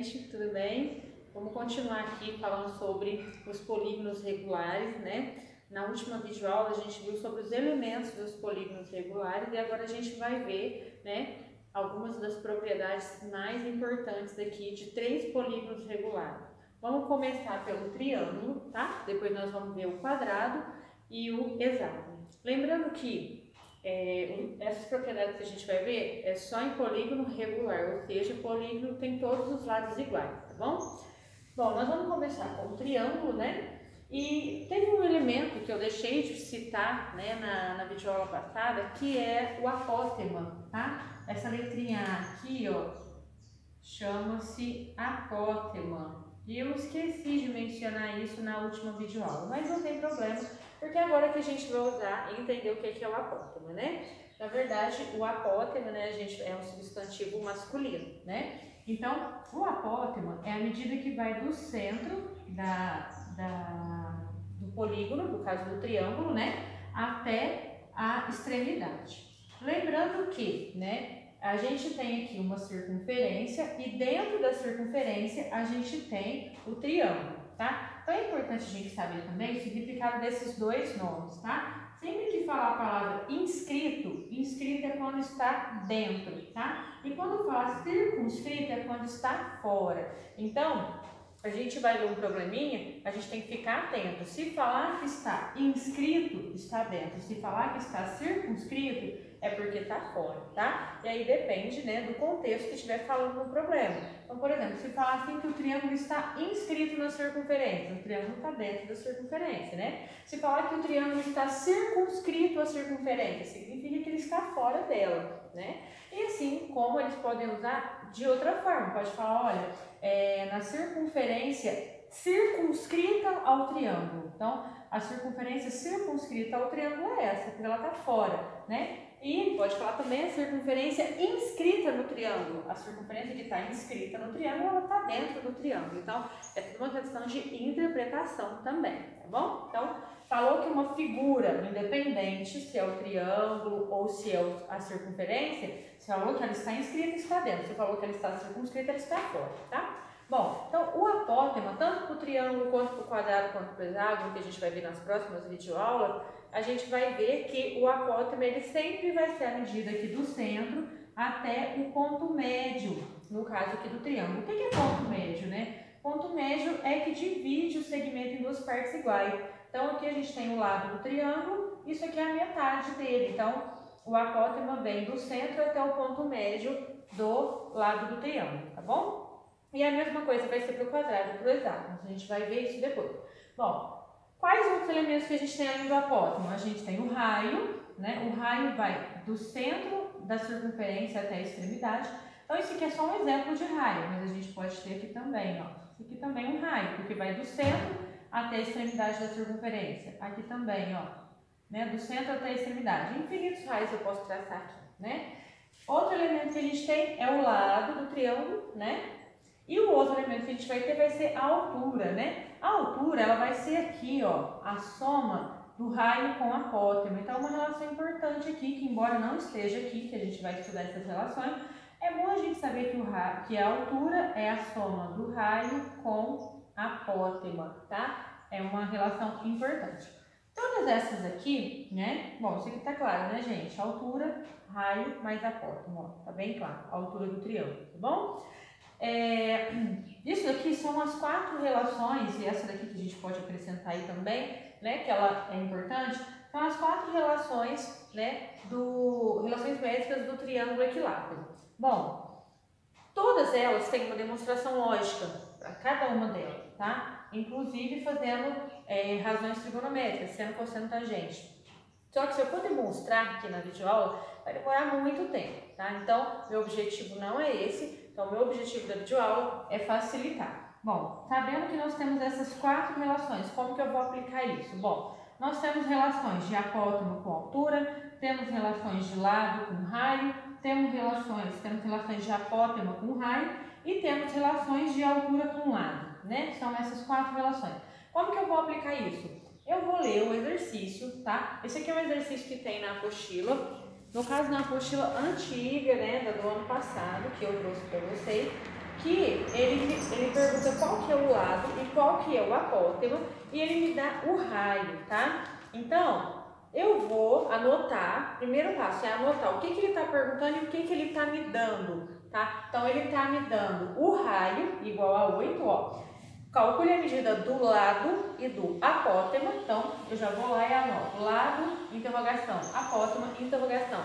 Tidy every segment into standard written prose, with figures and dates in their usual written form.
Gente, tudo bem? Vamos continuar aqui falando sobre os polígonos regulares, né? Na última videoaula a gente viu sobre os elementos dos polígonos regulares e agora a gente vai ver, né, algumas das propriedades mais importantes aqui de três polígonos regulares. Vamos começar pelo triângulo, tá? Depois nós vamos ver o quadrado e o hexágono. Lembrando que essas propriedades que a gente vai ver é só em polígono regular, ou seja, o polígono tem todos os lados iguais, tá bom? Bom, nós vamos começar com o triângulo, né? E teve um elemento que eu deixei de citar, né, na videoaula passada, que é o apótema, tá? Essa letrinha aqui, ó, chama-se apótema. E eu esqueci de mencionar isso na última videoaula, mas não tem problema, porque agora que a gente vai usar e entender o que é o apótema, né? Na verdade, o apótema, né, é um substantivo masculino, né? Então, o apótema é a medida que vai do centro do polígono, no caso do triângulo, né, até a extremidade. Lembrando que, né, a gente tem aqui uma circunferência e dentro da circunferência a gente tem o triângulo, tá? Então é importante a gente saber também o significado desses dois nomes, tá? Sempre que falar a palavra inscrito, inscrito é quando está dentro, tá? E quando falar circunscrito é quando está fora. Então, a gente vai ver um probleminha, a gente tem que ficar atento. Se falar que está inscrito, está dentro. Se falar que está circunscrito, é porque está fora, tá? E aí depende, né, do contexto que estiver falando no problema. Então, por exemplo, se falar assim que o triângulo está inscrito na circunferência, o triângulo está dentro da circunferência, né? Se falar que o triângulo está circunscrito à circunferência, significa que ele está fora dela, né? E assim como eles podem usar de outra forma, pode falar, olha, na circunferência circunscrita ao triângulo. Então, a circunferência circunscrita ao triângulo é essa, porque ela está fora, né? E pode falar também a circunferência inscrita no triângulo. A circunferência que está inscrita no triângulo, ela está dentro do triângulo. Então, é tudo uma questão de interpretação também, tá bom? Então, falou que uma figura, independente se é o triângulo ou se é a circunferência, se falou que ela está inscrita, está dentro. Se falou que ela está circunscrita, ela está fora, tá? Bom, então o apótema, tanto para o triângulo quanto para o quadrado quanto para o hexágono, que a gente vai ver nas próximas videoaulas, a gente vai ver que o apótema ele sempre vai ser a medida aqui do centro até o ponto médio, no caso aqui do triângulo. O que é ponto médio, né? Ponto médio é que divide o segmento em duas partes iguais. Então aqui a gente tem o lado do triângulo, isso aqui é a metade dele. Então o apótema vem do centro até o ponto médio do lado do triângulo, tá bom? E a mesma coisa vai ser para o quadrado e para o hexágono. A gente vai ver isso depois. Bom, quais outros elementos que a gente tem além do apótema? A gente tem o raio, né? O raio vai do centro da circunferência até a extremidade. Então, isso aqui é só um exemplo de raio, mas a gente pode ter aqui também, ó. Isso aqui também é um raio, porque vai do centro até a extremidade da circunferência. Aqui também, ó, né? Do centro até a extremidade. Infinitos raios eu posso traçar aqui, né? Outro elemento que a gente tem é o lado do triângulo, né? E o outro elemento que a gente vai ter vai ser a altura, né? A altura, ela vai ser aqui, ó, a soma do raio com a apótema. Então, uma relação importante aqui, que embora não esteja aqui, que a gente vai estudar essas relações, é bom a gente saber que a altura é a soma do raio com a apótema, tá? É uma relação importante. Todas essas aqui, né? Bom, isso aqui tá claro, né, gente? Altura, raio mais apótema, ó, tá bem claro. A altura do triângulo, tá bom? Isso aqui são as quatro relações, e essa daqui que a gente pode acrescentar aí também, né, que ela é importante, são as quatro relações, né, relações métricas do triângulo equilátero. Bom, todas elas têm uma demonstração lógica para cada uma delas, tá? Inclusive fazendo razões trigonométricas, seno, cosseno, tangente. Só que se eu for demonstrar aqui na videoaula, vai demorar muito tempo, tá? Então, meu objetivo não é esse. Então, o meu objetivo da videoaula é facilitar. Bom, sabendo que nós temos essas quatro relações, como que eu vou aplicar isso? Bom, nós temos relações de apótema com altura, temos relações de lado com raio, temos relações de apótema com raio e temos relações de altura com lado, né? São essas quatro relações. Como que eu vou aplicar isso? Eu vou ler o exercício, tá? Esse aqui é um exercício que tem na apostila. No caso, na apostila antiga, né, do ano passado, que eu trouxe para vocês, que ele pergunta qual que é o lado e qual que é o apótema e ele me dá o raio, tá? Então, eu vou anotar, primeiro passo é anotar o que ele está perguntando e o que ele está me dando, tá? Então, ele está me dando o raio igual a 8, ó. Calcule a medida do lado e do apótema, então eu já vou lá e anoto lado, interrogação, apótema, interrogação.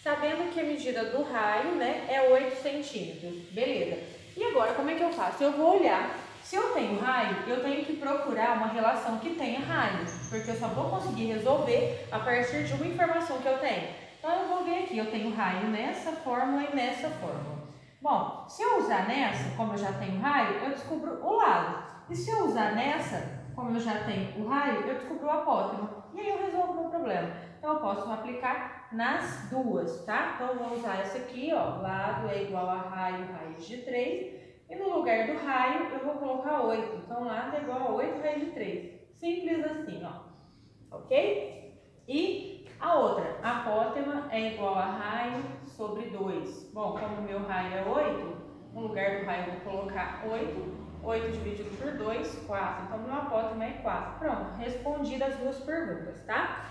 Sabendo que a medida do raio, né, é 8 centímetros, beleza. E agora, como é que eu faço? Eu vou olhar, se eu tenho raio, eu tenho que procurar uma relação que tenha raio, porque eu só vou conseguir resolver a partir de uma informação que eu tenho. Então, eu vou ver aqui, eu tenho raio nessa fórmula e nessa fórmula. Bom, se eu usar nessa, como eu já tenho raio, eu descubro o lado. E se eu usar nessa, como eu já tenho o raio, eu descubro o apótema. E aí eu resolvo o meu problema. Então, eu posso aplicar nas duas, tá? Então, eu vou usar essa aqui, ó. Lado é igual a raio raiz de 3. E no lugar do raio, eu vou colocar 8. Então, lado é igual a 8 raiz de 3. Simples assim, ó. Ok? E a outra, apótema é igual a raio sobre 2. Bom, como o meu raio é 8, no lugar do raio eu vou colocar 8. 8 dividido por 2, 4. Então, meu apótema é 4. Pronto, respondi as duas perguntas, tá?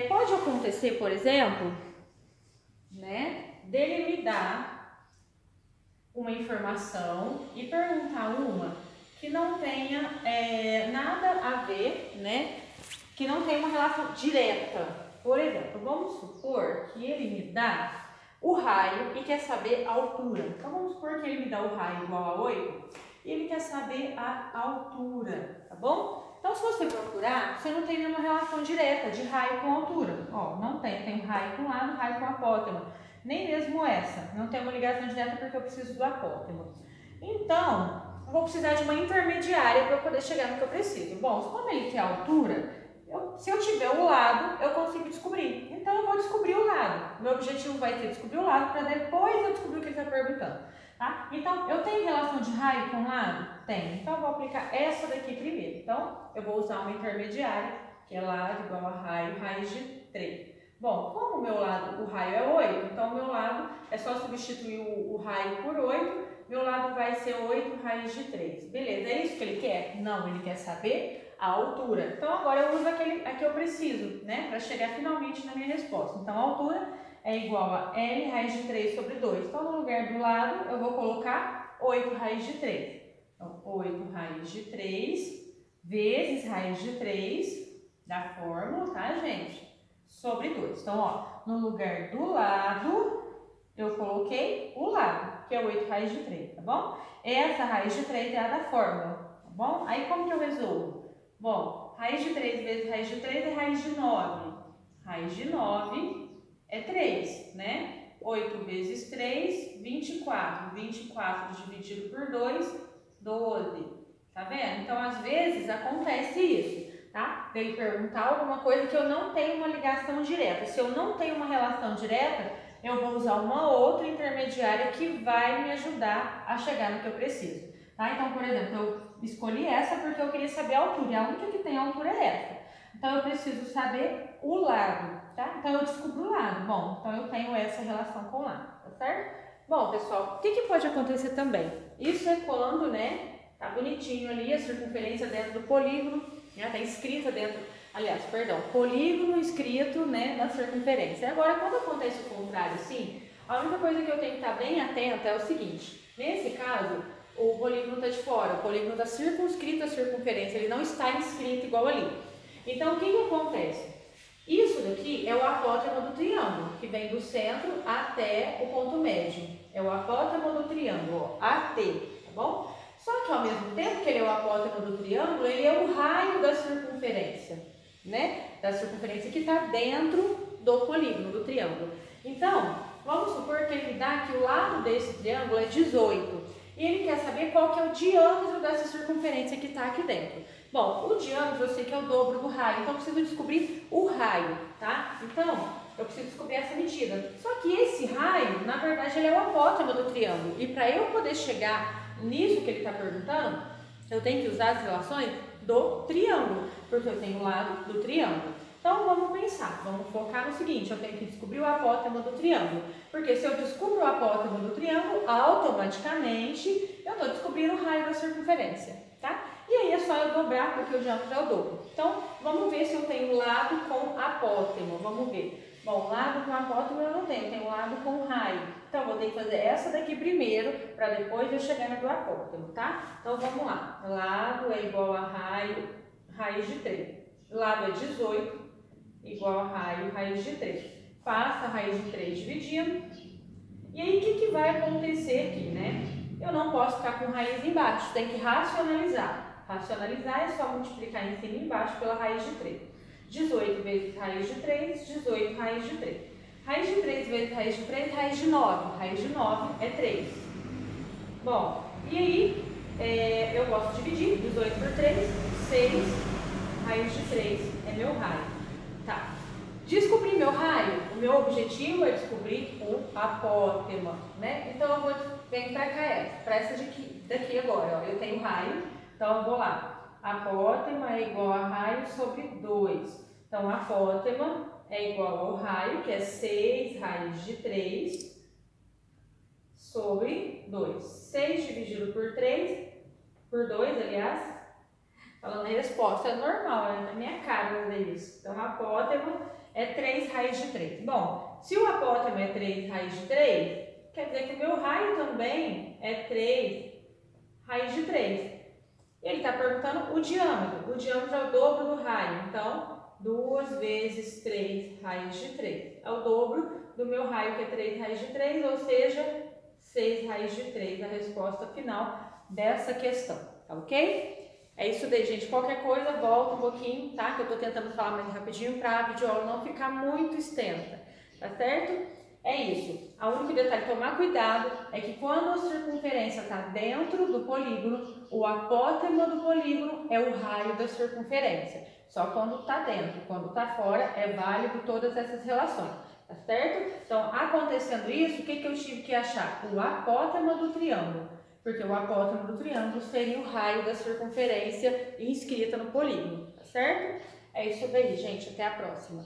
Pode acontecer, por exemplo, né, dele me dar uma informação e perguntar uma que não tenha nada a ver, né, que não tenha uma relação direta. Por exemplo, vamos supor que ele me dá o raio e quer saber a altura. Então, vamos supor que ele me dá o raio igual a 8 e ele quer saber a altura, tá bom? Então, se você procurar, você não tem nenhuma relação direta de raio com altura. Ó, não tem. Tem raio com lado, raio com apótema. Nem mesmo essa. Não tem uma ligação direta porque eu preciso do apótema. Então, eu vou precisar de uma intermediária para eu poder chegar no que eu preciso. Bom, como ele quer a altura, se eu tiver o lado, eu consigo descobrir. Então, eu vou descobrir o lado. Meu objetivo vai ser descobrir o lado para depois eu descobrir o que ele está perguntando. Tá? Então, eu tenho relação de raio com lado? Tenho. Então, eu vou aplicar essa daqui primeiro. Então, eu vou usar uma intermediária, que é lado igual a raio raiz de 3. Bom, como o meu lado, o raio é 8, então o meu lado é só substituir o raio por 8, meu lado vai ser 8 raiz de 3. Beleza, é isso que ele quer? Não, ele quer saber a altura. Então, agora eu uso aquele que eu preciso, né, para chegar finalmente na minha resposta. Então, a altura é igual a L raiz de 3 sobre 2. Então, no lugar do lado, eu vou colocar 8 raiz de 3. Então, 8 raiz de 3 vezes raiz de 3 da fórmula, tá, gente? Sobre 2. Então, ó, no lugar do lado, eu coloquei o lado, que é 8 raiz de 3, tá bom? Essa raiz de 3 é a da fórmula, tá bom? Aí, como que eu resolvo? Bom, raiz de 3 vezes raiz de 3 é raiz de 9. Raiz de 9 é 3, né? 8 vezes 3, 24. 24 dividido por 2, 12. Tá vendo? Então, às vezes, acontece isso, tá? Ele perguntar alguma coisa que eu não tenho uma ligação direta. Se eu não tenho uma relação direta, eu vou usar uma outra intermediária que vai me ajudar a chegar no que eu preciso. Tá? Então, por exemplo, eu escolhi essa porque eu queria saber a altura. E a única que tem altura é essa. Então, eu preciso saber o lado. Tá? Então, eu descubro o lado. Bom, então eu tenho essa relação com o lado. Tá certo? Bom, pessoal, o que pode acontecer também? Isso é quando, né? Tá bonitinho ali a circunferência dentro do polígono, né? Tá escrita dentro, aliás, perdão, polígono escrito, né, na circunferência. Agora, quando acontece o contrário, assim, a única coisa que eu tenho que estar bem atenta é o seguinte: nesse caso, o polígono está de fora, o polígono está circunscrito à circunferência, ele não está inscrito igual ali. Então, o que acontece? Isso daqui é o apótema do triângulo, que vem do centro até o ponto médio. É o apótema do triângulo, ó, AT, tá bom? Só que ao mesmo tempo que ele é o apótema do triângulo, ele é o raio da circunferência, né? Da circunferência que está dentro do polígono, do triângulo. Então, vamos supor que ele dá que o lado desse triângulo é 18. E ele quer saber qual que é o diâmetro dessa circunferência que está aqui dentro. Bom, o diâmetro eu sei que é o dobro do raio, então eu preciso descobrir o raio, tá? Então, eu preciso descobrir essa medida. Só que esse raio, na verdade, ele é o apótema do triângulo. E para eu poder chegar nisso que ele está perguntando, eu tenho que usar as relações do triângulo, porque eu tenho o lado do triângulo. Então vamos pensar, vamos focar no seguinte, eu tenho que descobrir o apótema do triângulo, porque se eu descubro o apótema do triângulo, automaticamente eu estou descobrindo o raio da circunferência, tá? E aí é só eu dobrar, porque o diâmetro é o dobro. Então vamos ver se eu tenho lado com apótema, vamos ver. Bom, lado com apótema eu não tenho lado com raio. Então eu vou ter que fazer essa daqui primeiro, para depois eu chegar na do apótema, tá? Então vamos lá, lado é igual a raio, raiz de 3. Lado é 18, igual a raio, raiz de 3. Passa a raiz de 3 dividindo. E aí, o que vai acontecer aqui, né? Eu não posso ficar com raiz embaixo, tem que racionalizar. Racionalizar é só multiplicar em cima e embaixo pela raiz de 3. 18 vezes raiz de 3, 18 raiz de 3. Raiz de 3 vezes raiz de 3, raiz de 9. Raiz de 9 é 3. Bom, e aí, eu gosto de dividir 18 por 3, 6, raiz de 3 é meu raio. Tá. Descobrir meu raio, o meu objetivo é descobrir o apótema, né? Então eu vou vir para cá, para essa daqui agora, ó. Eu tenho raio, então eu vou lá. Apótema é igual a raio sobre 2. Então apótema é igual ao raio, que é 6 raiz de 3 sobre 2. 6 dividido por 3, por 2, aliás, falando a resposta, é normal, é na minha cara fazer isso. Então apótema é 3 raiz de 3. Bom, se o apótema é 3 raiz de 3, quer dizer que o meu raio também é 3 raiz de 3. Ele está perguntando o diâmetro. O diâmetro é o dobro do raio. Então, 2 vezes 3 raiz de 3. É o dobro do meu raio, que é 3 raiz de 3, ou seja, 6 raiz de 3, a resposta final dessa questão. Tá ok? É isso daí, gente. Qualquer coisa, volta um pouquinho, tá? Que eu tô tentando falar mais rapidinho para a videoaula não ficar muito extensa, tá certo? É isso. O único detalhe a tomar cuidado é que quando a circunferência está dentro do polígono, o apótema do polígono é o raio da circunferência. Só quando está dentro. Quando está fora, é válido todas essas relações, tá certo? Então, acontecendo isso, o que eu tive que achar? O apótema do triângulo. Porque o apótema do triângulo seria o raio da circunferência inscrita no polígono, tá certo? É isso daí, gente. Até a próxima.